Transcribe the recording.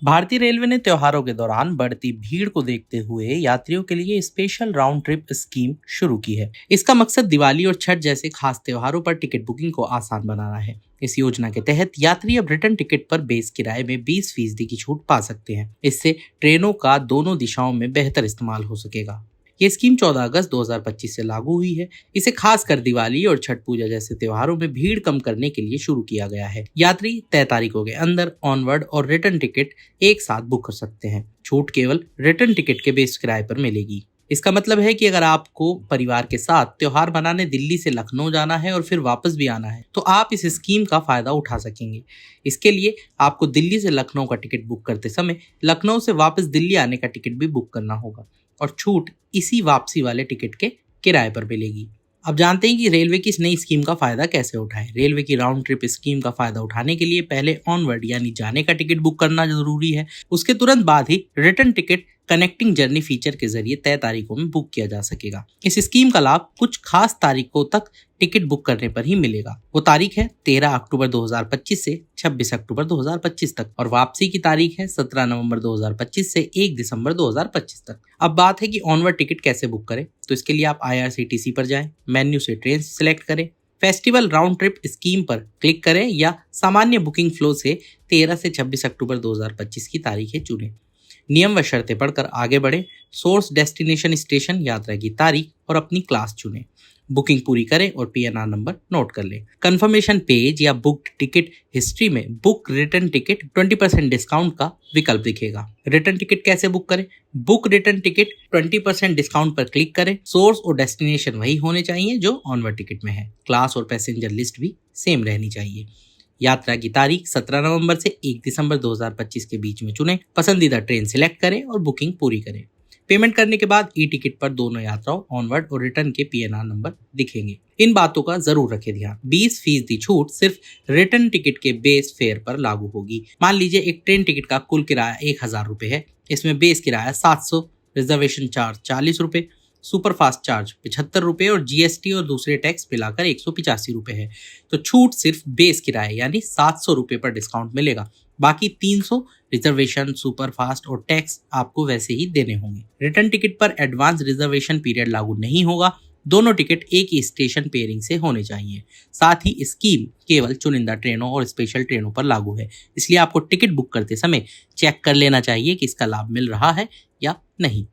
भारतीय रेलवे ने त्योहारों के दौरान बढ़ती भीड़ को देखते हुए यात्रियों के लिए स्पेशल राउंड ट्रिप स्कीम शुरू की है। इसका मकसद दिवाली और छठ जैसे खास त्योहारों पर टिकट बुकिंग को आसान बनाना है। इस योजना के तहत यात्री अब रिटर्न टिकट पर बेस किराए में 20% की छूट पा सकते हैं। इससे ट्रेनों का दोनों दिशाओं में बेहतर इस्तेमाल हो सकेगा। ये स्कीम 14 अगस्त 2025 से लागू हुई है। इसे खासकर दिवाली और छठ पूजा जैसे त्योहारों में भीड़ कम करने के लिए शुरू किया गया है। यात्री तय तारीखों के अंदर ऑनवर्ड और रिटर्न टिकट एक साथ बुक कर सकते हैं। छूट केवल रिटर्न टिकट के बेस किराए पर मिलेगी। इसका मतलब है कि अगर आपको परिवार के साथ त्योहार मनाने दिल्ली से लखनऊ जाना है और फिर वापस भी आना है, तो आप इस स्कीम का फायदा उठा सकेंगे। इसके लिए आपको दिल्ली से लखनऊ का टिकट बुक करते समय लखनऊ से वापस दिल्ली आने का टिकट भी बुक करना होगा और छूट इसी वापसी वाले टिकट के किराए पर मिलेगी। अब जानते हैं कि रेलवे की इस नई स्कीम का फायदा कैसे उठाएं। रेलवे की राउंड ट्रिप स्कीम का फायदा उठाने के लिए पहले ऑनवर्ड यानी जाने का टिकट बुक करना जरूरी है। उसके तुरंत बाद ही return ticket connecting journey feature के जरिए तय तारीखों में बुक किया जा सकेगा। इस स्कीम का लाभ कुछ खास तारीखों तक टिकट बुक करने पर ही मिलेगा। वो तारीख है 13 अक्टूबर 2025 से 26 अक्टूबर 2025 तक और वापसी की तारीख है 17 नवंबर 2025 से 1 दिसंबर 2025 तक। अब बात है कि ऑनवर्ड टिकट कैसे बुक करें। तो इसके लिए आप IRCTC पर जाएं, मेन्यू से ट्रेन सिलेक्ट करें, फेस्टिवल राउंड ट्रिप स्कीम पर क्लिक करें या सामान्य बुकिंग फ्लो से 13 से 26 अक्टूबर 2025 की तारीखें चुनें। नियम व शर्तें पढ़कर आगे बढ़ें। सोर्स डेस्टिनेशन स्टेशन, यात्रा की तारीख और अपनी क्लास चुनें। बुकिंग पूरी करें और PNR नंबर नोट कर लें। कंफर्मेशन पेज या बुक टिकट हिस्ट्री में बुक रिटर्न टिकट 20% डिस्काउंट का विकल्प दिखेगा। रिटर्न टिकट कैसे बुक करें? बुक रिटर्न टिकट 20% डिस्काउंट पर क्लिक करें। सोर्स और डेस्टिनेशन वही होने चाहिए जो ऑनवर्ड टिकट में है। क्लास और पैसेंजर लिस्ट भी सेम रहनी चाहिए। यात्रा की तारीख 17 नवंबर से 1 दिसंबर 2025 के बीच में चुनें। पसंदीदा ट्रेन सिलेक्ट करें और बुकिंग पूरी करें। पेमेंट करने के बाद टिकट पर दोनों यात्राओं ऑनवर्ड और रिटर्न के PNR नंबर दिखेंगे। इन बातों का जरूर रखें ध्यान। 20% छूट सिर्फ रिटर्न टिकट के बेस फेयर पर लागू होगी। मान लीजिए एक ट्रेन टिकट का कुल किराया 1000 रुपए है। इसमें बेस किराया 700, रिजर्वेशन चार्ज 40 रुपए, सुपरफास्ट चार्ज 75 रुपए और GST और दूसरे टैक्स मिलाकर 185 रुपए है। तो छूट सिर्फ बेस किराए यानी 700 रुपए पर डिस्काउंट मिलेगा। बाकी 300 रिजर्वेशन, सुपरफास्ट और टैक्स आपको वैसे ही देने होंगे। रिटर्न टिकट पर एडवांस रिजर्वेशन पीरियड लागू नहीं होगा। दोनों टिकट एक ही स्टेशन पेयरिंग से होने चाहिए। साथ ही स्कीम केवल चुनिंदा ट्रेनों और स्पेशल ट्रेनों पर लागू है। इसलिए आपको टिकट बुक करते समय चेक कर लेना चाहिए कि इसका लाभ मिल रहा है या नहीं।